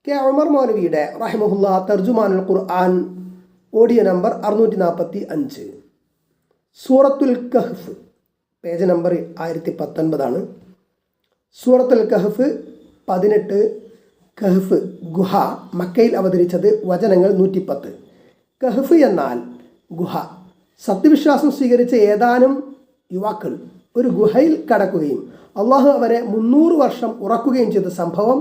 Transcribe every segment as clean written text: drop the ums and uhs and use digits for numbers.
K Umar മൗലവിയുടെ റഹിമഹുല്ല തർജുമാനുൽ ഖുർആൻ audio number 645. സൂറത്തുൽ കഹ്ഫ് പേജ് നമ്പർ 1019 സൂറത്തുൽ കഹ്ഫ് 18. കഹ്ഫ് ഗുഹ. മക്കയിൽ അവതരിച്ചത്. വചനങ്ങൾ 110. കഹ്ഫ് എന്നാൽ ഗുഹ. സത്യവിശ്വാസം സ്വീകരിച്ച ഏതാനും യുവാക്കൾ ഒരു ഗുഹയിൽ കടക്കുകയും അള്ളാഹു അവരെ 300 വർഷം ഉറക്കുകയും ചെയ്ത സംഭവം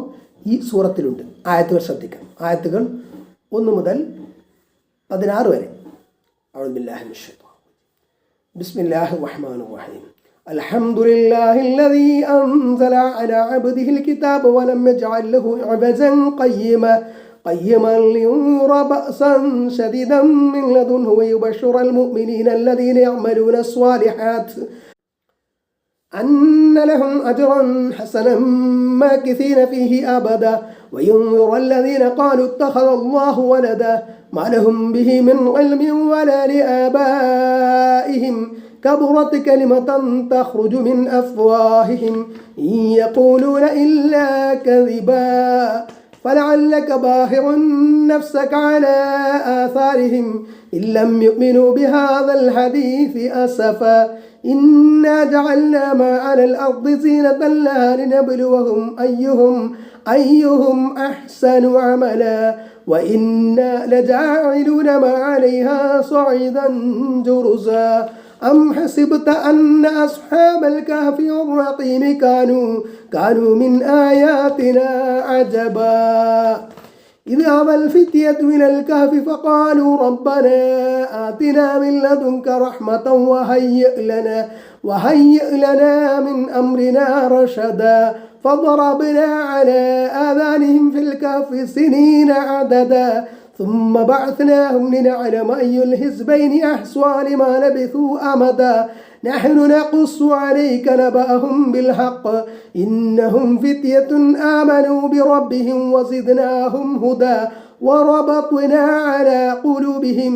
ഈ സൂറത്തിലുണ്ട്. ആയത്തുകൾ ശ്രദ്ധിക്കാം. ആയത്തുകൾ 1 മുതൽ 16 വരെ. ബിസ്മില്ലാഹിർ റഹ്മാനിർ റഹീം. അൽഹംദുലില്ലാഹില്ലദീ അൻസല അലാ അബ്ദിഹിൽ കിതാബ വലം യജ്അൽ ലഹു ഇവജൻ قيما لينذر بأسا شديدا من لدنه ويبشر المؤمنين الذين يعملون الصالحات أن لهم أجرا حسنا ماكثين فيه أبدا وينذر الذين قالوا اتخذ الله ولدا ما لهم به من علم ولا لآبائهم كبرت كلمة تخرج من أفواههم إن يقولون إلا كذبا فلعلك باخع نفسك على آثارهم إن لم يؤمنوا بهذا الحديث أسفا إنا جعلنا ما على الأرض زينة لها لنبلوهم أيهم أحسن عملا وإنا لجاعلون ما عليها صعيدا جرزا أم حسبت أن أصحاب الكهف والرقيم كانوا من آياتنا عجبا إذ أوى الفتية إلى الكهف فقالوا ربنا آتنا من لدنك رحمة وهيئ لنا من أمرنا رشدا فضربنا على آذانهم في الكهف سنين عددا ثم بعثناهم لنعلم أي الحزبين أحصى لما لبثوا أمدا نحن نقص عليك نبأهم بالحق إنهم فتية آمنوا بربهم وزدناهم هدى وربطنا على قلوبهم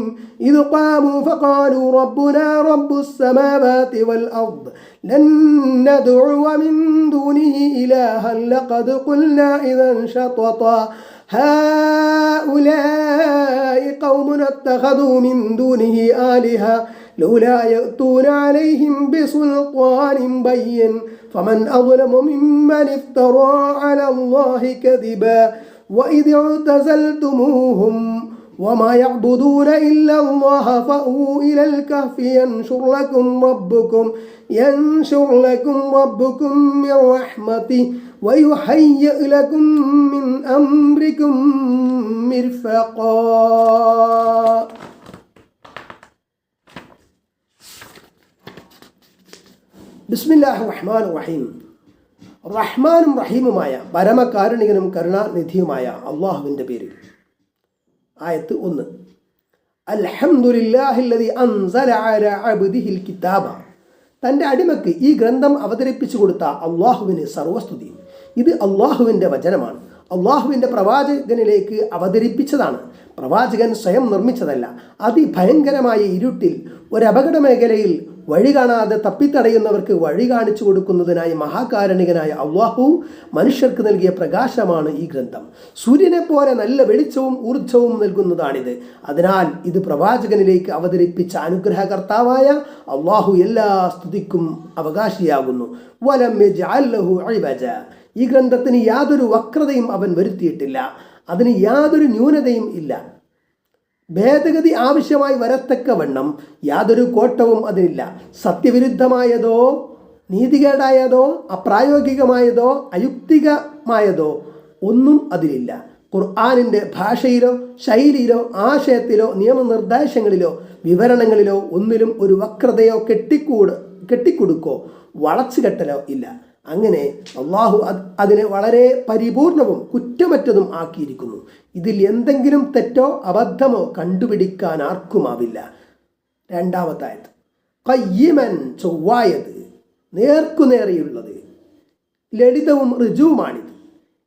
إذ قاموا فقالوا ربنا رب السماوات والأرض لن ندعو من دونه إلها لقد قلنا إذا شططا هؤلاء قوم اتخذوا من دونه آلهة لولا يأتون عليهم بسلطان بين فمن أظلم ممن افترى على الله كذبا وإذ اعتزلتموهم وما يعبدون إلا الله فأووا إلى الكهف ينشر لكم ربكم من رحمته ويهيئ لكم من أمركم مرفقا. ബിസ്മില്ലാഹിർ റഹ്മാനിർ റഹീം. റഹ്മാനും റഹീമുമായ പരമകാരുണികനും കരുണാനിധിയുമായ അള്ളാഹുവിൻ്റെ പേരിൽ. ആയത്ത് 1. അൽഹംദുലില്ലാഹില്ലദീ അൻസല അലാ അബ്ദിഹിൽ കിതാബ. തൻ്റെ അടിമക്ക് ഈ ഗ്രന്ഥം അവതരിപ്പിച്ചു കൊടുത്ത അള്ളാഹുവിന് സർവസ്തുതിയും. ഇത് അള്ളാഹുവിൻ്റെ വചനമാണ്. അള്ളാഹുവിൻ്റെ പ്രവാചകനിലേക്ക് അവതരിപ്പിച്ചതാണ്. പ്രവാചകൻ സ്വയം നിർമ്മിച്ചതല്ല. അതിഭയങ്കരമായ ഇരുട്ടിൽ ഒരപകട മേഖലയിൽ വഴി കാണാതെ തപ്പിത്തടയുന്നവർക്ക് വഴി കാണിച്ചു കൊടുക്കുന്നതിനായി മഹാകാരുണികനായ അള്ളാഹു മനുഷ്യർക്ക് നൽകിയ പ്രകാശമാണ് ഈ ഗ്രന്ഥം. സൂര്യനെ പോലെ നല്ല വെളിച്ചവും ഊർജ്ജവും നൽകുന്നതാണിത്. അതിനാൽ ഇത് പ്രവാചകനിലേക്ക് അവതരിപ്പിച്ച അനുഗ്രഹകർത്താവായ അള്ളാഹു എല്ലാ സ്തുതിക്കും അവകാശിയാകുന്നു. വലം യജ്അൽ ലഹു ഇവജ. ഈ ഗ്രന്ഥത്തിന് യാതൊരു വക്രതയും അവൻ വരുത്തിയിട്ടില്ല. അതിന് യാതൊരു ന്യൂനതയും ഇല്ല. ഭേദഗതി ആവശ്യമായി വരത്തക്കവണ്ണം യാതൊരു കോട്ടവും അതിനില്ല. സത്യവിരുദ്ധമായതോ നീതികേടായതോ അപ്രായോഗികമായതോ അയുക്തികമായതോ ഒന്നും അതിലില്ല. ഖുർആനിൻ്റെ ഭാഷയിലോ ശൈലിയിലോ ആശയത്തിലോ നിയമനിർദ്ദേശങ്ങളിലോ വിവരണങ്ങളിലോ ഒന്നിലും ഒരു വക്രതയോ കെട്ടിക്കൊടുക്കോ വളച്ചുകെട്ടലോ ഇല്ല. അങ്ങനെ അള്ളാഹു അതിനെ വളരെ പരിപൂർണവും കുറ്റമറ്റതും ആക്കിയിരിക്കുന്നു. ഇതിൽ എന്തെങ്കിലും തെറ്റോ അബദ്ധമോ കണ്ടുപിടിക്കാൻ ആർക്കുമാവില്ല. 2-ാമത്തെ ആയത്ത്. ഖയ്യിമൻ, ചൊവ്വായത്, നേർക്കുനേരെയുള്ളത്, ലളിതവും ഋജുവുമാണിത്.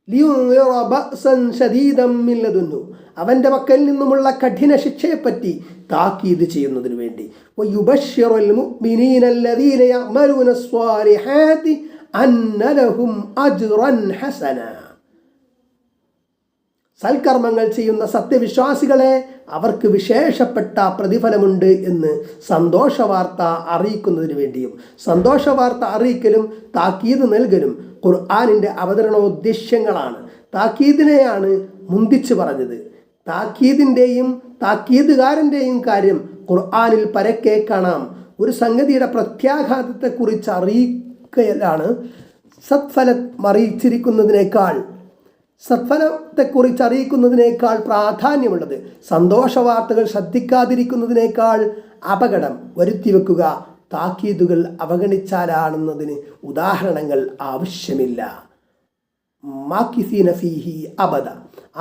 ലിയുൻദിറ ബഅസൻ ശദീദൻ മിൻ ലദുന്നു. അവൻ്റെ പക്കൽ നിന്നുമുള്ള കഠിന ശിക്ഷയെപ്പറ്റി താക്കീത് ചെയ്യുന്നതിന് വേണ്ടി. വയുബശ്ശിറുൽ മുഅ്മിനീന അല്ലദീന യഅമലൂന സ്വാലിഹാത്തി അന്ന ലഹും അജ്റൻ ഹസന. സൽക്കർമ്മങ്ങൾ ചെയ്യുന്ന സത്യവിശ്വാസികളെ അവർക്ക് വിശേഷപ്പെട്ട പ്രതിഫലമുണ്ട് എന്ന് സന്തോഷവാർത്ത അറിയിക്കുന്നതിന് വേണ്ടിയും, സന്തോഷവാർത്ത അറിയിക്കലും താക്കീത് നൽകലും ഖുർആനിൻ്റെ അവതരണോദ്ദേശ്യങ്ങളാണ്. താക്കീദിനെയാണ് മുന്തിച്ച് പറഞ്ഞത്. താക്കീതിൻ്റെയും താക്കീതുകാരൻ്റെയും കാര്യം ഖുർആനിൽ പരക്കെ കാണാം. ഒരു സംഗതിയുടെ പ്രത്യാഘാതത്തെക്കുറിച്ച് അറിയിക്കലാണ് സത്ഫലത്തെക്കുറിച്ച് അറിയിക്കുന്നതിനേക്കാൾ പ്രാധാന്യമുള്ളത്. സന്തോഷവാർത്തകൾ ശ്രദ്ധിക്കാതിരിക്കുന്നതിനേക്കാൾ അപകടം വരുത്തിവെക്കുക താക്കീതുകൾ അവഗണിച്ചാലാണെന്നതിന് ഉദാഹരണങ്ങൾ ആവശ്യമില്ല. മാക്കിസീന ഫീഹി അബദ,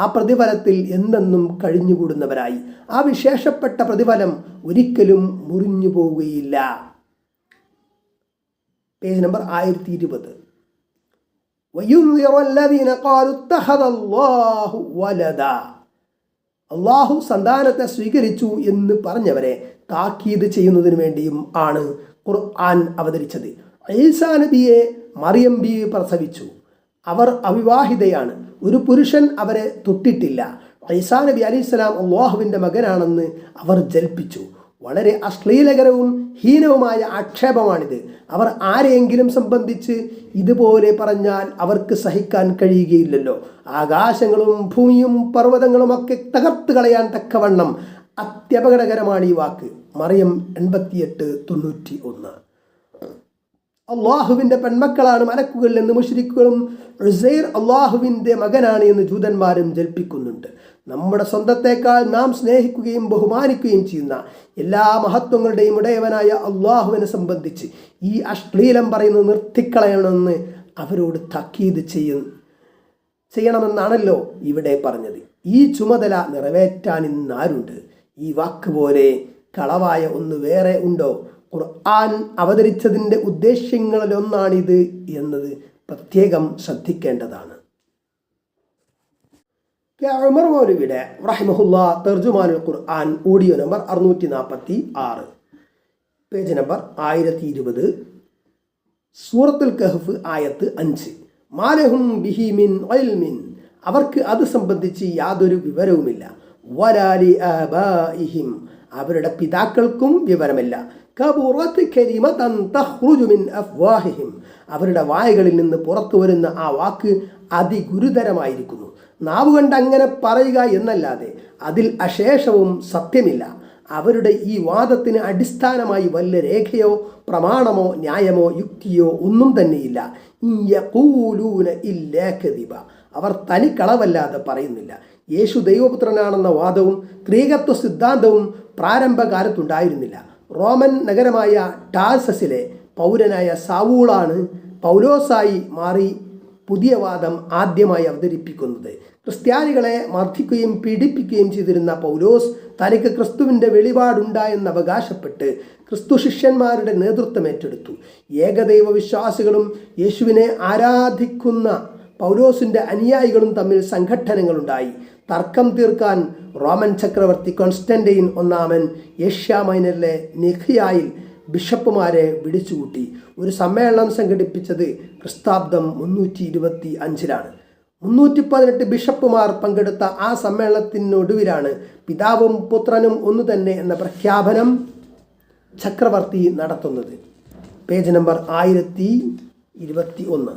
ആ പ്രതിഫലത്തിൽ എന്നെന്നും കഴിഞ്ഞുകൂടുന്നവരായി. ആ വിശേഷപ്പെട്ട പ്രതിഫലം ഒരിക്കലും മുറിഞ്ഞു പോവുകയില്ല. Page number 1020. അള്ളാഹു സന്താനത്തെ സ്വീകരിച്ചു എന്ന് പറഞ്ഞവരെ താക്കീത് ചെയ്യുന്നതിന് വേണ്ടിയും ആണ് ഖുർആൻ അവതരിച്ചത്. ഈസാ നബിയെ മറിയം ബീവി പ്രസവിച്ചു. അവർ അവിവാഹിതയാണ്. ഒരു പുരുഷൻ അവരെ തൊട്ടിട്ടില്ല. ഈസാ നബി അലൈഹിസ്സലാം അള്ളാഹുവിൻ്റെ മകനാണെന്ന് അവർ ജൽപ്പിച്ചു. വളരെ അശ്ലീലകരവും ഹീനവുമായ ആക്ഷേപമാണിത്. അവർ ആരെയെങ്കിലും സംബന്ധിച്ച് ഇതുപോലെ പറഞ്ഞാൽ അവർക്ക് സഹിക്കാൻ കഴിയുകയില്ലല്ലോ. ആകാശങ്ങളും ഭൂമിയും പർവ്വതങ്ങളും ഒക്കെ തകർത്ത് കളയാൻ തക്കവണ്ണം അത്യപകടകരമാണ് ഈ വാക്ക്. മറിയം 88:91. അള്ളാഹുവിൻ്റെ പെൺമക്കളാണ് മലക്കുകൾ എന്ന് മുശ്രിക്കുകളും ഉസൈർ അള്ളാഹുവിൻ്റെ മകനാണ് എന്ന് ജൂതന്മാരും ജൽപ്പിക്കുന്നുണ്ട്. നമ്മുടെ സ്വന്തത്തേക്കാൾ നാം സ്നേഹിക്കുകയും ബഹുമാനിക്കുകയും ചെയ്യുന്ന എല്ലാ മഹത്വങ്ങളുടെയും ഉടയവനായ അള്ളാഹുവിനെ സംബന്ധിച്ച് ഈ അശ്ലീലം പറയുന്നത് നിർത്തിക്കളയണമെന്ന് അവരോട് താക്കീത് ചെയ്യണമെന്നാണല്ലോ ഇവിടെ പറഞ്ഞത്. ഈ ചുമതല നിറവേറ്റാൻ ഇന്നാരുണ്ട്? ഈ വാക്ക് പോലെ കളവായ ഒന്ന് വേറെ ഉണ്ടോ? ഖുർആൻ അവതരിച്ചതിൻ്റെ ഉദ്ദേശ്യങ്ങളിലൊന്നാണിത് എന്നത് പ്രത്യേകം ശ്രദ്ധിക്കേണ്ടതാണ്. ഉമർ മൗലവിയുടെ റഹിമഹുല്ലാ തർജുമാനുൽ ഖുർആൻ ഓഡിയോ നമ്പർ 646, പേജ് നമ്പർ 1020, സൂറത്തുൽ കഹ്ഫ് ആയത്ത് 5. മാലഹും ബിഹി മിൻ ഇൽമിൻ, അവർക്ക് അത് സംബന്ധിച്ച് യാതൊരു വിവരവുമില്ല. വലാലി ആബാഇഹിം, അവരുടെ പിതാക്കൾക്കും വിവരമില്ല. കബുറത്ത് കലിമതൻ തഖ്റുജു മിൻ അഫ്വാഹിഹിം, അവരുടെ വായകളിൽ നിന്ന് പുറത്തു വരുന്ന ആ വാക്ക് അതിഗുരുതരമായിരിക്കുന്നു. നാവുകൊണ്ട് അങ്ങനെ പറയുക എന്നല്ലാതെ അതിൽ അശേഷവും സത്യമില്ല. അവരുടെ ഈ വാദത്തിന് അടിസ്ഥാനമായി വല്ല രേഖയോ പ്രമാണമോ ന്യായമോ യുക്തിയോ ഒന്നും തന്നെയില്ല. യഖൂലൂന ഇല്ലാ കദിബ, അവർ തനിക്കളവല്ലാതെ പറയുന്നില്ല. യേശു ദൈവപുത്രനാണെന്ന വാദവും ത്രികത്വ സിദ്ധാന്തവും പ്രാരംഭകാലത്തുണ്ടായിരുന്നില്ല. റോമൻ നഗരമായ ടാർസസിലെ പൗരനായ സാവൂളാണ് പൗലോസായി മാറി പുതിയ വാദം ആദ്യമായി അവതരിപ്പിക്കുന്നത്. ക്രിസ്ത്യാനികളെ മർദ്ദിക്കുകയും പീഡിപ്പിക്കുകയും ചെയ്തിരുന്ന പൗലോസ് തനിക്ക് ക്രിസ്തുവിൻ്റെ വെളിപാടുണ്ടായെന്ന് അവകാശപ്പെട്ട് ക്രിസ്തു ശിഷ്യന്മാരുടെ നേതൃത്വം ഏറ്റെടുത്തു. ഏകദൈവ വിശ്വാസികളും യേശുവിനെ ആരാധിക്കുന്ന പൗലോസിൻ്റെ അനുയായികളും തമ്മിൽ സംഘട്ടനങ്ങളുണ്ടായി. തർക്കം തീർക്കാൻ റോമൻ ചക്രവർത്തി കോൺസ്റ്റന്റൈൻ ഒന്നാമൻ ഏഷ്യ മൈനറിലെ നിഖിയായിൽ ബിഷപ്പുമാരെ വിളിച്ചുകൂട്ടി. ഒരു സമ്മേളനം സംഘടിപ്പിച്ചത് ക്രിസ്താബ്ദം 325-ലാണ്. 318 ബിഷപ്പുമാർ പങ്കെടുത്ത ആ സമ്മേളനത്തിനൊടുവിലാണ് പിതാവും പുത്രനും ഒന്നു തന്നെ എന്ന പ്രഖ്യാപനം ചക്രവർത്തി നടത്തുന്നത്. Page number 1021.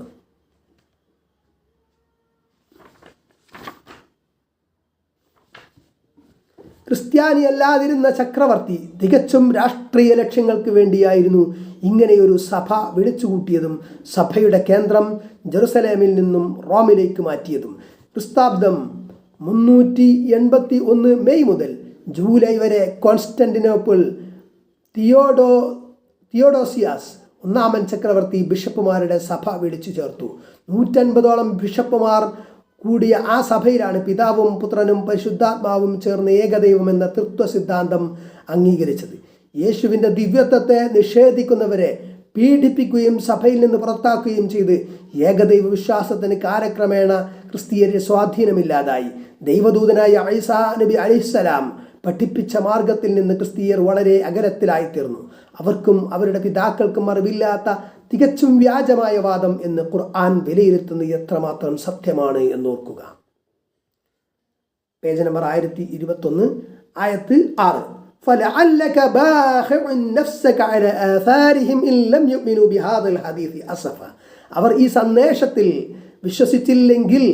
ക്രിസ്ത്യാനിയല്ലാതിരുന്ന ചക്രവർത്തി തികച്ചും രാഷ്ട്രീയ ലക്ഷ്യങ്ങൾക്ക് വേണ്ടിയായിരുന്നു ഇങ്ങനെയൊരു സഭ വിളിച്ചുകൂട്ടിയതും സഭയുടെ കേന്ദ്രം ജെറുസലേമിൽ നിന്നും റോമിലേക്ക് മാറ്റിയതും. ക്രിസ്താബ്ദം 381 മെയ് മുതൽ ജൂലൈ വരെ കോൺസ്റ്റന്റിനോപ്പിൾ തിയോഡോസിയാസ് ഒന്നാമൻ ചക്രവർത്തി ബിഷപ്പുമാരുടെ സഭ വിളിച്ചു ചേർത്തു. 150ഓളം ബിഷപ്പുമാർ കൂടിയ ആ സഭയിലാണ് പിതാവും പുത്രനും പരിശുദ്ധാത്മാവും ചേർന്ന് ഏകദൈവം എന്ന തൃത്വ സിദ്ധാന്തം അംഗീകരിച്ചത്. യേശുവിൻ്റെ ദിവ്യത്വത്തെ നിഷേധിക്കുന്നവരെ പീഡിപ്പിക്കുകയും സഭയിൽ നിന്ന് പുറത്താക്കുകയും ചെയ്ത് ഏകദൈവ വിശ്വാസത്തിന് കാലക്രമേണ ക്രിസ്തീയരെ സ്വാധീനമില്ലാതായി. ദൈവദൂതനായ ഈസാ നബി അലൈഹിസ്സലാം പഠിപ്പിച്ച മാർഗത്തിൽ നിന്ന് ക്രിസ്തീയർ വളരെ അകലത്തിലായിത്തീർന്നു. അവർക്കും അവരുടെ പിതാക്കൾക്കും അറിവില്ലാത്ത തികച്ചും വ്യാജമായ വാദം എന്ന് ഖുർആൻ വിലയിരുത്തുന്നത് എത്രമാത്രം സത്യമാണ് എന്നോർക്കുക. പേജ് നമ്പർ 1021 ആയത്ത് 6. فَلَعَلَّكَ بَاخِعٌ نَفْسَكَ عَلَى آثَارِهِمْ إِن لَّمْ يُؤْمِنُوا بِهَذَا الْحَدِيثِ أَسَفًا. അവർ ഈ സന്ദേശത്തിൽ വിശ്വസിച്ചില്ലെങ്കിൽ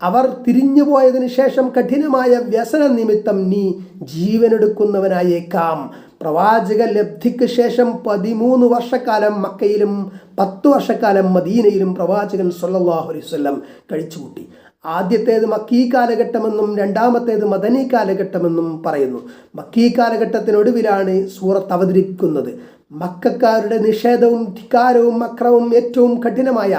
അവർ തിരിഞ്ഞുപോയതിനു ശേഷം കഠിനമായ വ്യസന നിമിത്തം നീ ജീവനെടുക്കുന്നവനായേക്കാം. പ്രവാചക ലബ്ധിക്ക് ശേഷം 13 വർഷക്കാലം മക്കയിലും 10 വർഷക്കാലം മദീനയിലും പ്രവാചകൻ സല്ലല്ലാഹു അലൈഹി വസല്ലം കഴിച്ചുകൂട്ടി. ആദ്യത്തേത് മക്കീ കാലഘട്ടമെന്നും രണ്ടാമത്തേത് മദനി കാലഘട്ടമെന്നും പറയുന്നു. മക്കീ കാലഘട്ടത്തിനൊടുവിലാണ് സൂറത്ത് അവതരിക്കുന്നത്. മക്കക്കാരുടെ നിഷേധവും ധിക്കാരവും അക്രമവും ഏറ്റവും കഠിനമായ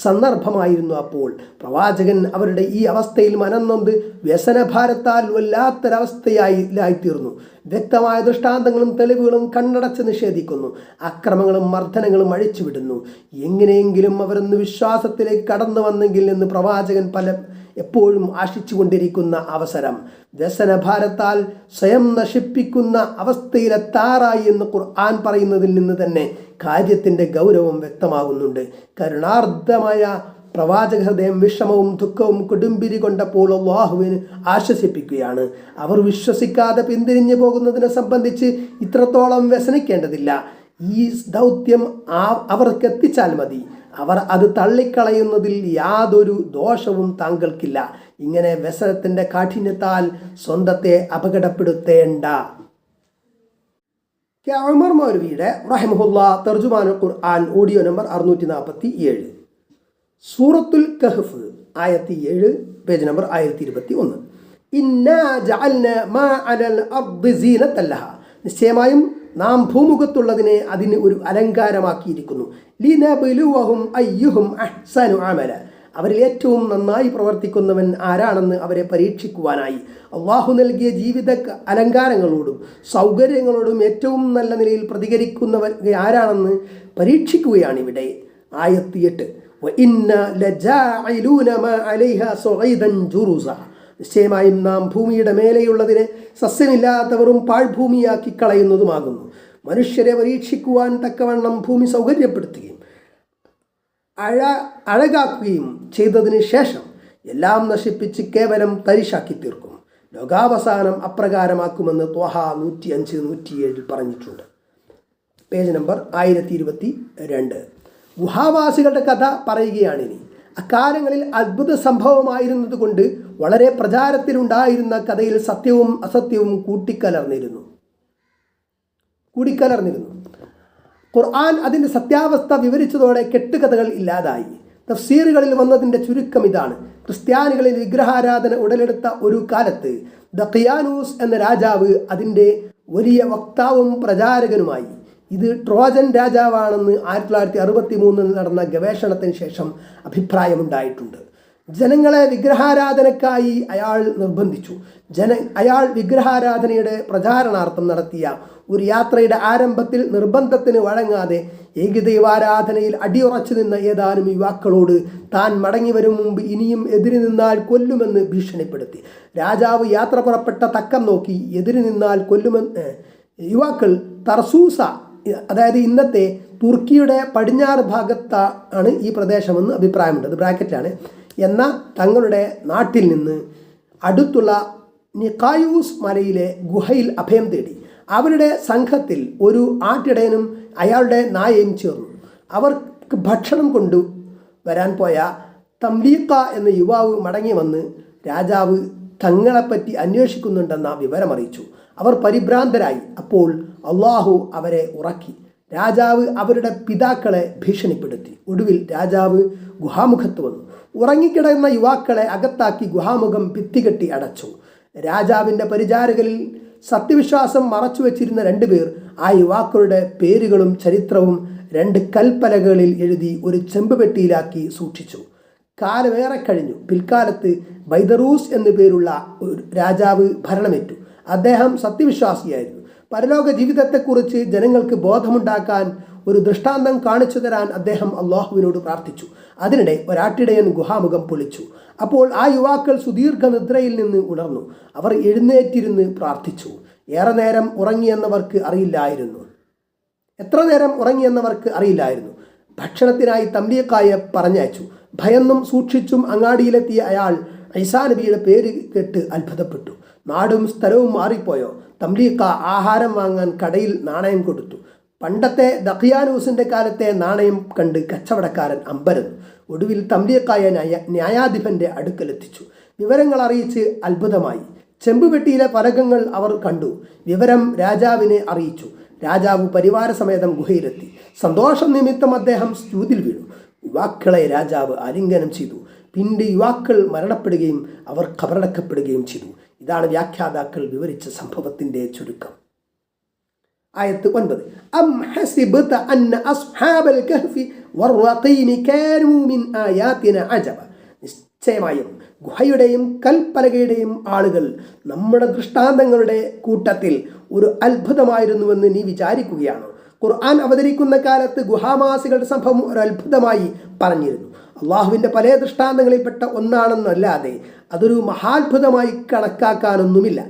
സന്ദർഭമായിരുന്നു. അപ്പോൾ പ്രവാചകൻ അവരുടെ ഈ അവസ്ഥയിൽ മനംനൊന്ത് വ്യസനഭാരത്താൽ വല്ലാത്തൊരവസ്ഥയായിത്തീർന്നു. വ്യക്തമായ ദൃഷ്ടാന്തങ്ങളും തെളിവുകളും കണ്ണടച്ച് നിഷേധിക്കുന്നു. അക്രമങ്ങളും മർദ്ദനങ്ങളും അഴിച്ചുവിടുന്നു. എങ്ങനെയെങ്കിലും അവരൊന്ന് വിശ്വാസത്തിലേക്ക് കടന്നു വന്നെങ്കിൽ എന്ന് പ്രവാചകൻ എപ്പോഴും ആശിച്ചുകൊണ്ടിരിക്കുന്ന അവസരം വ്യസനഭാരത്താൽ സ്വയം നശിപ്പിക്കുന്ന അവസ്ഥയിലെത്താറായി എന്ന് ഖുർആൻ പറയുന്നതിൽ നിന്ന് തന്നെ കാര്യത്തിൻ്റെ ഗൗരവം വ്യക്തമാകുന്നുണ്ട്. കരുണാർദ്ദമായ പ്രവാചക ഹൃദയം വിഷമവും ദുഃഖവും കൊടുമ്പിരി കൊണ്ടപ്പോൾ അല്ലാഹുവിന് ആശ്വസിപ്പിക്കുകയാണ്. അവർ വിശ്വസിക്കാതെ പിന്തിരിഞ്ഞു പോകുന്നതിനെ സംബന്ധിച്ച് ഇത്രത്തോളം വ്യസനിക്കേണ്ടതില്ല. ഈ ദൗത്യം അവർക്ക് എത്തിച്ചാൽ മതി. അവർ അത് തള്ളിക്കളയുന്നതിൽ യാതൊരു ദോഷവും താങ്കൾക്കില്ല. ഇങ്ങനെ വ്യസനത്തിൻ്റെ കാഠിന്യത്താൽ സ്വന്തത്തെ അപകടപ്പെടുത്തേണ്ട. ഉമർ മൗലവിയുടെ റഹിമഹുല്ലാ തർജുമാനുൽ ഖുർആൻ ഓഡിയോ നമ്പർ 647. സൂറത്തുൽ കഹ്ഫ് ആയത്ത് 7 പേജ് നമ്പർ 1021. ഇന്നാ ജഅൽനാ മാ അലൽ അർദി സീനത്തൻ ലഹാ. നിശ്ചയമായും നാം ഭൂമുഖത്തുള്ളതിനെ അതിന് ഒരു അലങ്കാരമാക്കിയിരിക്കുന്നു. ലിനബ്ലുവഹും അയ്യുഹും അഹ്സനു അമല. അവരിൽ ഏറ്റവും നന്നായി പ്രവർത്തിക്കുന്നവൻ ആരാണെന്ന് അവരെ പരീക്ഷിക്കുവാനായി. അള്ളാഹു നൽകിയ ജീവിത അലങ്കാരങ്ങളോടും സൗകര്യങ്ങളോടും ഏറ്റവും നല്ല നിലയിൽ പ്രതികരിക്കുന്നവർ ആരാണെന്ന് പരീക്ഷിക്കുകയാണ് ഇവിടെ. ആയത്ത് 8. വഇന്നാ ലജാഇലൂന മാ അലൈഹാ സുഗൈദൻ ജുറുസ. നിശ്ചയമായും നാം ഭൂമിയുടെ മേലെയുള്ളതിനെ സസ്യമില്ലാത്തവരും പാഴ്ഭൂമിയാക്കി കളയുന്നതുമാകുന്നു. മനുഷ്യരെ പരീക്ഷിക്കുവാൻ തക്കവണ്ണം ഭൂമി സൗകര്യപ്പെടുത്തുകയും അഴകാക്കുകയും ചെയ്തതിന് ശേഷം എല്ലാം നശിപ്പിച്ച് കേവലം തരിശാക്കി തീർക്കും. ലോകാവസാനം അപ്രകാരമാക്കുമെന്ന് ത്വഹ 105-107 പറഞ്ഞിട്ടുണ്ട്. Page number 1022. ഗുഹാവാസികളുടെ കഥ പറയുകയാണിനി. അക്കാലങ്ങളിൽ അത്ഭുത സംഭവമായിരുന്നത് കൊണ്ട് വളരെ പ്രചാരത്തിലുണ്ടായിരുന്ന കഥയിൽ സത്യവും അസത്യവും കൂടിക്കലർന്നിരുന്നു. ഖുർആൻ അതിൻ്റെ സത്യാവസ്ഥ വിവരിച്ചതോടെ കെട്ടുകഥകൾ ഇല്ലാതായി. തഫ്സീറുകളിൽ വന്നതിൻ്റെ ചുരുക്കം ഇതാണ്. ക്രിസ്ത്യാനികളിൽ വിഗ്രഹാരാധന ഉടലെടുത്ത ഒരു കാലത്ത് ദഖിയാനൂസ് എന്ന രാജാവ് അതിൻ്റെ വലിയ വക്താവും പ്രചാരകനുമായി. ഇത് ട്രോജൻ രാജാവാണെന്ന് 1963 നടന്ന ഗവേഷണത്തിന് ശേഷം അഭിപ്രായമുണ്ടായിട്ടുണ്ട്. ജനങ്ങളെ വിഗ്രഹാരാധനക്കായി അയാൾ നിർബന്ധിച്ചു. അയാൾ വിഗ്രഹാരാധനയുടെ പ്രചാരണാർത്ഥം നടത്തിയ ഒരു യാത്രയുടെ ആരംഭത്തിൽ നിർബന്ധത്തിന് വഴങ്ങാതെ ഏകദൈവാരാധനയിൽ അടിയുറച്ചു നിന്ന ഏതാനും യുവാക്കളോട് താൻ മടങ്ങി വരും മുമ്പ് ഇനിയും എതിര് നിന്നാൽ കൊല്ലുമെന്ന് ഭീഷണിപ്പെടുത്തി. രാജാവ് യാത്ര പുറപ്പെട്ട തക്കം നോക്കി എതിര് നിന്നാൽ കൊല്ലുമെന്ന് യുവാക്കൾ തർസൂസ, അതായത് ഇന്നത്തെ തുർക്കിയുടെ പടിഞ്ഞാറ് ഭാഗത്താണ് ഈ പ്രദേശമെന്ന് അഭിപ്രായമുണ്ട്, അത് ബ്രാക്കറ്റാണ്, എന്ന തങ്ങളുടെ നാട്ടിൽ നിന്ന് അടുത്തുള്ള നിക്കായൂസ് മലയിലെ ഗുഹയിൽ അഭയം തേടി. അവരുടെ സംഘത്തിൽ ഒരു ആട്ടിടയനും അയാളുടെ നായയും ചേർന്നു. അവർക്ക് ഭക്ഷണം കൊണ്ടുവരാൻ പോയ തംലീഖ എന്ന യുവാവ് മടങ്ങി വന്ന് രാജാവ് തങ്ങളെപ്പറ്റി അന്വേഷിക്കുന്നുണ്ടെന്ന വിവരമറിയിച്ചു. അവർ പരിഭ്രാന്തരായി. അപ്പോൾ അള്ളാഹു അവരെ ഉറക്കി. രാജാവ് അവരുടെ പിതാക്കളെ ഭീഷണിപ്പെടുത്തി. ഒടുവിൽ രാജാവ് ഗുഹാമുഖത്ത് വന്നു. ഉറങ്ങിക്കിടന്ന യുവാക്കളെ അകത്താക്കി ഗുഹാമുഖം ഭിത്തികെട്ടി അടച്ചു. രാജാവിൻ്റെ പരിചാരകരിൽ സത്യവിശ്വാസം മറച്ചു വച്ചിരുന്ന 2 പേർ ആ യുവാക്കളുടെ പേരുകളും ചരിത്രവും 2 കൽപ്പലകളിൽ എഴുതി ഒരു ചെമ്പുപെട്ടിയിലാക്കി സൂക്ഷിച്ചു. കാലമേറെ കഴിഞ്ഞു. പിൽക്കാലത്ത് ബൈദറൂസ് എന്നു പേരുള്ള ഒരു രാജാവ് ഭരണമേറ്റു. അദ്ദേഹം സത്യവിശ്വാസിയായിരുന്നു. പരലോക ജീവിതത്തെക്കുറിച്ച് ജനങ്ങൾക്ക് ബോധമുണ്ടാക്കാൻ ഒരു ദൃഷ്ടാന്തം കാണിച്ചു തരാൻ അദ്ദേഹം അള്ളാഹുവിനോട് പ്രാർത്ഥിച്ചു. അതിനിടെ ഒരാട്ടിടയൻ ഗുഹാമുഖം പൊളിച്ചു. അപ്പോൾ ആ യുവാക്കൾ സുദീർഘ നിദ്രയിൽ നിന്ന് ഉണർന്നു. അവർ എഴുന്നേറ്റിരുന്ന് പ്രാർത്ഥിച്ചു. ഏറെ നേരം ഉറങ്ങിയെന്നവർക്ക് അറിയില്ലായിരുന്നു. എത്ര നേരം ഉറങ്ങിയെന്നവർക്ക് അറിയില്ലായിരുന്നു. ഭക്ഷണത്തിനായി തംലീഖായെ പറഞ്ഞയച്ചു. ഭയന്നും സൂക്ഷിച്ചും അങ്ങാടിയിലെത്തിയ അയാൾ ഈസാ നബിയുടെ പേര് കേട്ട് അത്ഭുതപ്പെട്ടു. നാടും സ്ഥലവും മാറിപ്പോയോ? തംലീഖ ആഹാരം വാങ്ങാൻ കടയിൽ നാണയം കൊടുത്തു. പണ്ടത്തെ ദഖിയാനൂസിൻ്റെ കാലത്തെ നാണയം കണ്ട് കച്ചവടക്കാരൻ അമ്പരന്നു. ഒടുവിൽ തംലീഖായ ന്യായാധിപൻ്റെ അടുക്കലെത്തിച്ചു. വിവരങ്ങൾ അറിയിച്ച് അത്ഭുതമായി. ചെമ്പുപെട്ടിയിലെ ഫലകങ്ങൾ അവർ കണ്ടു. വിവരം രാജാവിനെ അറിയിച്ചു. രാജാവ് പരിവാരസമേതം ഗുഹയിലെത്തി. സന്തോഷം നിമിത്തം അദ്ദേഹം സ്തുതിൽ വീണു. യുവാക്കളെ രാജാവ് ആലിംഗനം ചെയ്തു. പിന്നീട് യുവാക്കൾ മരണപ്പെടുകയും അവർ ഖബറടക്കപ്പെടുകയും ചെയ്തു. ഇതാണ് വ്യാഖ്യാതാക്കൾ വിവരിച്ച സംഭവത്തിൻ്റെ ചുരുക്കം. ആയത്ത് 9. അം ഹസിബ്ത അന്ന അസ്ഹാബൽ കഹ്ഫി വറഖീം കാനൂ മിൻ ആയാതിന അജബ. നിശ്ചയമായും ഗുഹയുടെയും കൽപ്പലകയുടെയും ആളുകൾ നമ്മുടെ ദൃഷ്ടാന്തങ്ങളുടെ കൂട്ടത്തിൽ ഒരു അത്ഭുതമായിരുന്നുവെന്ന് നീ വിചാരിക്കുകയാണോ? ഖുർആൻ അവതരിക്കുന്ന കാലത്ത് ഗുഹാവാസികളുടെ സംഭവം ഒരു അത്ഭുതമായി പറഞ്ഞിരുന്നു. അള്ളാഹുവിൻ്റെ പല ദൃഷ്ടാന്തങ്ങളിൽപ്പെട്ട ഒന്നാണെന്നല്ലാതെ അതൊരു മഹാത്ഭുതമായി കണക്കാക്കാനൊന്നുമില്ല.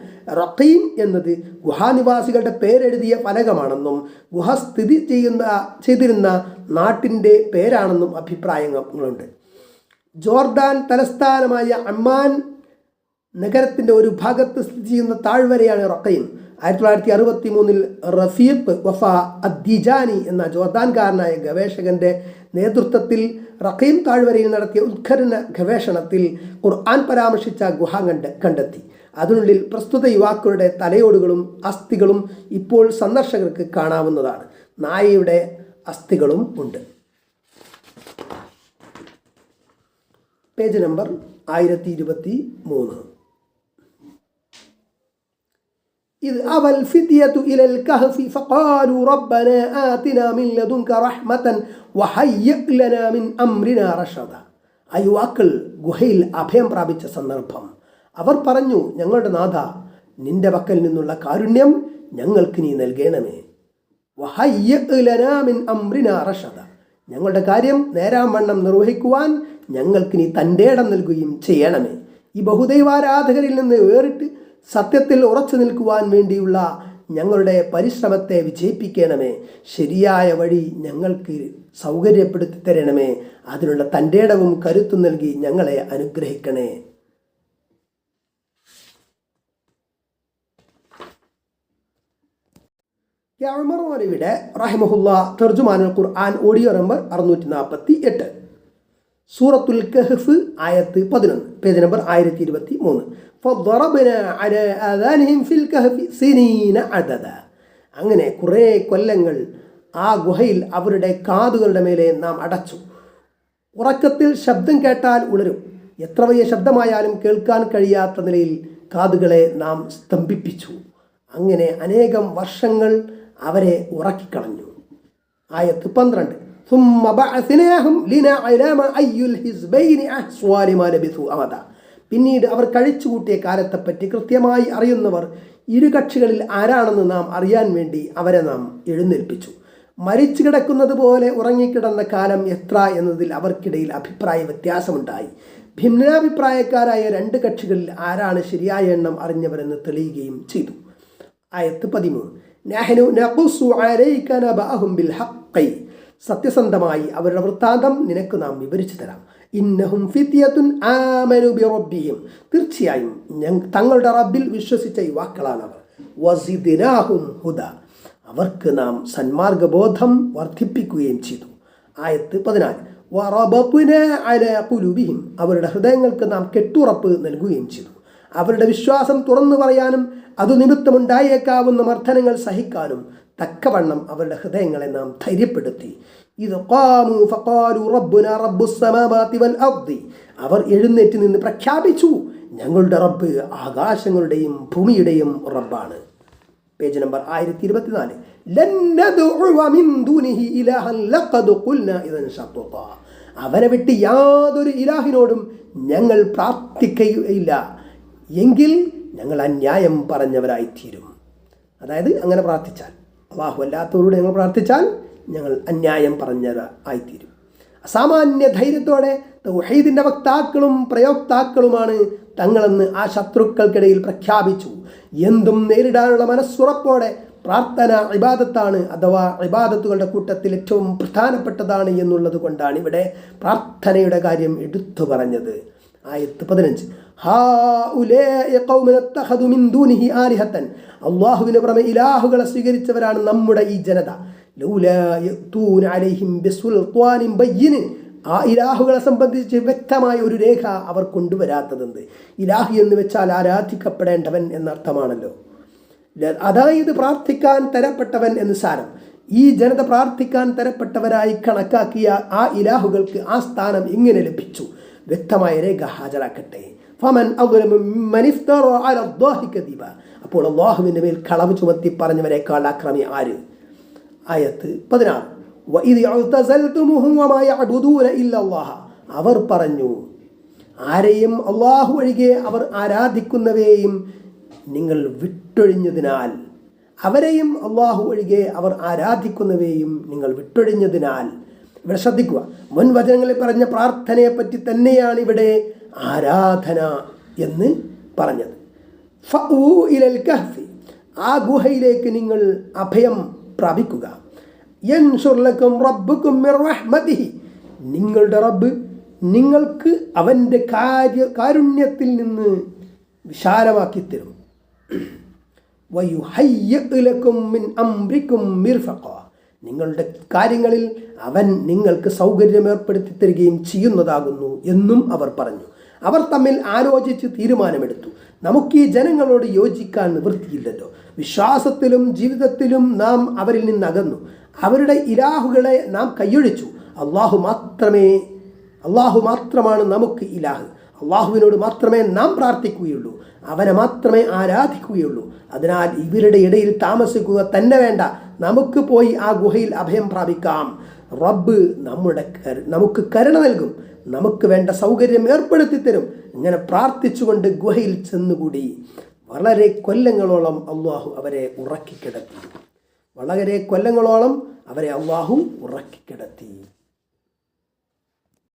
റഖീം എന്നത് ഗുഹാനിവാസികളുടെ പേരെഴുതിയ ഫലകമാണെന്നും ഗുഹ സ്ഥിതി ചെയ്തിരുന്ന നാട്ടിൻ്റെ പേരാണെന്നും അഭിപ്രായങ്ങളുണ്ട്. ജോർദാൻ തലസ്ഥാനമായ അമ്മാൻ നഗരത്തിൻ്റെ ഒരു ഭാഗത്ത് സ്ഥിതി ചെയ്യുന്ന താഴ്വരയാണ് റഖീം. 1963 റഫീഖ് വഫ അദ്ദിജാനി എന്ന ജോർദാൻകാരനായ ഗവേഷകന്റെ നേതൃത്വത്തിൽ റഖീം താഴ്വരയിൽ നടത്തിയ ഉത്ഖനന ഗവേഷണത്തിൽ ഖുർആൻ പരാമർശിച്ച ഗുഹ കണ്ടെത്തി. അതിനുള്ളിൽ പ്രസ്തുത യുവാക്കളുടെ തലയോടുകളും അസ്ഥികളും ഇപ്പോൾ സന്ദർശകർക്ക് കാണാവുന്നതാണ്. നായയുടെ അസ്ഥികളും ഉണ്ട്. Page number 1023. إذ أوى الفتية إلى الكهف فقالوا ربنا آتنا من لدنك رحمة وهيئ لنا من أمرنا رشدا. ആ യുവാക്കൾ ഗുഹയിൽ അഭയം പ്രാപിച്ച സന്ദർഭം അവർ പറഞ്ഞു, ഞങ്ങളുടെ നാഥ, നിന്റെ പക്കൽ നിന്നുള്ള കാരുണ്യം ഞങ്ങൾക്ക് നീ നൽകണമേ. വഹയ്യ ലനാ മിൻ അംറിനാ റഷദ. ഞങ്ങളുടെ കാര്യം നേരാവണ്ണം നിർവഹിക്കുവാൻ ഞങ്ങൾക്ക് നീ തൻ്റെ ഇടം നൽകുകയും ചെയ്യണമേ. ഈ ബഹുദൈവാരാധകരിൽ നിന്ന് വേറിട്ട് സത്യത്തിൽ ഉറച്ചു നിൽക്കുവാൻ വേണ്ടിയുള്ള ഞങ്ങളുടെ പരിശ്രമത്തെ വിജയിപ്പിക്കണമേ. ശരിയായ വഴി ഞങ്ങൾക്ക് സൗകര്യപ്പെടുത്തി തരണമേ. അതിനുള്ള തൻ്റെ ഇടവും കരുത്തും നൽകി ഞങ്ങളെ അനുഗ്രഹിക്കണേ. ഉമർ മൗലവിയുടെ റഹിമഹുല്ലാ തർജുമാനുൽ ഖുർആൻ ഓഡിയോ നമ്പർ 648. സൂറത്തുൽ കഹ്ഫ് ആയത്ത് 11, പേജ് നമ്പർ 1023. ഫദ്റബ്നാ അലാ ആദാനിഹിം ഫിൽ കഹ്ഫി സിനീന അദദ. അങ്ങനെ കുറേ കൊല്ലങ്ങൾ ആ ഗുഹയിൽ അവരുടെ കാതുകളുടെ മേലെ നാം അടച്ചു. ഉറക്കത്തിൽ ശബ്ദം കേട്ടാൽ ഉണരും. എത്ര വലിയ ശബ്ദമായാലും കേൾക്കാൻ കഴിയാത്ത നിലയിൽ കാതുകളെ നാം സ്തംഭിപ്പിച്ചു. അങ്ങനെ അനേകം വർഷങ്ങൾ അവരെ ഉറക്കിക്കളഞ്ഞു. ആയത്ത് 12. ثم بعثناهم لنعلم أي الحزبين أحصى لما لبثوا أمدا. പിന്നീട് അവർ കഴിച്ചുകൂട്ടിയ കാലത്തെപ്പറ്റി കൃത്യമായി അറിയുന്നവർ ഇരു കക്ഷികളിൽ ആരാണെന്ന് നാം അറിയാൻ വേണ്ടി അവരെ നാം എഴുന്നേൽപ്പിച്ചു. മരിച്ചു കിടക്കുന്നത് പോലെ ഉറങ്ങിക്കിടന്ന കാലം എത്ര എന്നതിൽ അവർക്കിടയിൽ അഭിപ്രായ വ്യത്യാസമുണ്ടായി. ഭിന്നാഭിപ്രായക്കാരായ രണ്ട് കക്ഷികളിൽ ആരാണ് ശരിയായ എണ്ണം അറിഞ്ഞവരെന്ന് തെളിയുകയും ചെയ്തു. ആയത്ത് 13. നഹ്നു നഖുസ്സു അലൈക നബഅഹും ബിൽ ഹഖ്. സത്യസന്ധമായി അവരുടെ വൃത്താന്തം നിനക്ക് നാം വിവരിച്ചു തരാം. ഇന്നഹും ഫിത്യത്തുൻ ആമനു ബിറബ്ബിഹിം. തീർച്ചയായും തങ്ങളുടെ റബ്ബിൽ വിശ്വസിച്ച യുവാക്കളാണവർ. വസിദ്നാഹും ഹുദ. അവർക്ക് നാം സന്മാർഗബോധം വർദ്ധിപ്പിക്കുകയും ചെയ്തു. ആയത്ത് 14. വറബത്നാ അലാ ഖുലൂബിഹിം. അവരുടെ ഹൃദയങ്ങൾക്ക് നാം കെട്ടുറപ്പ് നൽകുകയും ചെയ്തു. അവരുടെ വിശ്വാസം തുറന്നു പറയാനും അതു നിമിത്തമുണ്ടായേക്കാവുന്ന മർദ്ദനങ്ങൾ സഹിക്കാനും തക്കവണ്ണം അവരുടെ ഹൃദയങ്ങളെ നാം ധൈര്യപ്പെടുത്തി. ഇത് ഖാമു ഫഖാലു റബ്ബുനാ റബ്ബുസ് സമാവാതി വൽ അർദി. അവർ എഴുന്നേറ്റ് നിന്ന് പ്രഖ്യാപിച്ചു, ഞങ്ങളുടെ റബ്ബ് ആകാശങ്ങളുടെയും ഭൂമിയുടെയും റബ്ബാണ്. Page number 1024. ലൻ നദ്ഉ മിൻ ദൂനിഹി ഇലാഹൻ ലഖദ് ഖുൽനാ ഇദൻ ശത്വത. അവനെ വിട്ട് യാതൊരു ഇലാഹിനോടും ഞങ്ങൾ പ്രാർത്ഥിക്കുകയില്ല, എങ്കിൽ ഞങ്ങൾ അന്യായം പറഞ്ഞവരായിത്തീരും. അതായത് അങ്ങനെ പ്രാർത്ഥിച്ചാൽ, അല്ലാഹു അല്ലാത്തവരോട് ഞങ്ങൾ പ്രാർത്ഥിച്ചാൽ ഞങ്ങൾ അന്യായം പറഞ്ഞവരായിത്തീരും. അസാമാന്യ ധൈര്യത്തോടെ തൗഹീദിൻ്റെ വക്താക്കളും പ്രയോക്താക്കളുമാണ് തങ്ങളെന്ന് ആ ശത്രുക്കൾക്കിടയിൽ പ്രഖ്യാപിച്ചു. എന്തും നേരിടാനുള്ള മനസ്സുറപ്പോടെ പ്രാർത്ഥന ഇബാദത്താണ്, അഥവാ ഇബാദത്തുകളുടെ കൂട്ടത്തിൽ ഏറ്റവും പ്രധാനപ്പെട്ടതാണ് എന്നുള്ളത് കൊണ്ടാണ് ഇവിടെ പ്രാർത്ഥനയുടെ കാര്യം എടുത്തു പറഞ്ഞത്. ആയത്ത് 15. അള്ളാഹുവിന് പുറമെ ഇലാഹുകളെ സ്വീകരിച്ചവരാണ് നമ്മുടെ ഈ ജനത. ആ ഇലാഹുകളെ സംബന്ധിച്ച് വ്യക്തമായ ഒരു രേഖ അവർ കൊണ്ടുവരാത്തതെന്ത്? ഇലാഹി എന്ന് വെച്ചാൽ ആരാധിക്കപ്പെടേണ്ടവൻ എന്നർത്ഥമാണല്ലോ. അതായത് പ്രാർത്ഥിക്കാൻ തരപ്പെട്ടവൻ എന്ന് സാരം. ഈ ജനത പ്രാർത്ഥിക്കാൻ തരപ്പെട്ടവരായി കണക്കാക്കിയ ആ ഇലാഹുകൾക്ക് ആ സ്ഥാനം എങ്ങനെ ലഭിച്ചു? വ്യക്തമായ രേഖ ഹാജരാക്കട്ടെ. അപ്പോൾ അള്ളാഹുവിൻ്റെ മേൽ കളവ് ചുമത്തി പറഞ്ഞവരെക്കാൾ അക്രമി ആര്? ആയത്ത് 16. അവർ പറഞ്ഞു, ആരെയും അള്ളാഹു ഒഴികെ അവർ ആരാധിക്കുന്നവയെയും നിങ്ങൾ വിട്ടൊഴിഞ്ഞതിനാൽ, അവരെയും അള്ളാഹു ഒഴികെ അവർ ആരാധിക്കുന്നവയെയും നിങ്ങൾ വിട്ടൊഴിഞ്ഞതിനാൽ. ഇവിടെ ശ്രദ്ധിക്കുക, മുൻ വചനങ്ങളിൽ പറഞ്ഞ പ്രാർത്ഥനയെ പറ്റി തന്നെയാണ് ഇവിടെ ആരാധന എന്ന് പറഞ്ഞത്. ഫഊ ഇലൽ കഹ്ഫി, ആ ഗുഹയിലേക്ക് നിങ്ങൾ അഭയം പ്രാപിക്കുക. യൻശുർ ലക്കും റബ്ബുക്കും മിർ റഹ്മതിഹി, നിങ്ങളുടെ റബ്ബ് നിങ്ങൾക്ക് അവൻ്റെ കാരുണ്യത്തിൽ നിന്ന് വിശാലമാക്കി തരും. വയുഹയ്യിഉ ലക്കും മിൻ അംരിക്കും മിർഫഖ, നിങ്ങളുടെ കാര്യങ്ങളിൽ അവൻ നിങ്ങൾക്ക് സൗകര്യം ഏർപ്പെടുത്തി തരികയും ചെയ്യുന്നതാകുന്നു എന്നും അവർ പറഞ്ഞു. അവർ തമ്മിൽ ആലോചിച്ച് തീരുമാനമെടുത്തു, നമുക്ക് ഈ ജനങ്ങളോട് യോജിക്കാൻ നിവൃത്തിയില്ലല്ലോ. വിശ്വാസത്തിലും ജീവിതത്തിലും നാം അവരിൽ നിന്നകന്നു. അവരുടെ ഇലാഹുകളെ നാം കൈയൊഴിച്ചു. അള്ളാഹു മാത്രമാണ് നമുക്ക് ഇലാഹ്. അള്ളാഹുവിനോട് മാത്രമേ നാം പ്രാർത്ഥിക്കുകയുള്ളൂ, അവനെ മാത്രമേ ആരാധിക്കുകയുള്ളൂ. അതിനാൽ ഇവരുടെ ഇടയിൽ താമസിക്കുക തന്നെ വേണ്ട, നമുക്ക് പോയി ആ ഗുഹയിൽ അഭയം പ്രാപിക്കാം. റബ്ബ് നമുക്ക് കരുണ നൽകും, നമുക്ക് വേണ്ട സൗകര്യം ഏർപ്പെടുത്തി തരും. ഇങ്ങനെ പ്രാർത്ഥിച്ചുകൊണ്ട് ഗുഹയിൽ ചെന്നുകൂടി. വളരെ കൊല്ലങ്ങളോളം അള്ളാഹു അവരെ ഉറക്കിക്കിടത്തി. വളരെ കൊല്ലങ്ങളോളം അവരെ അള്ളാഹു ഉറക്കി.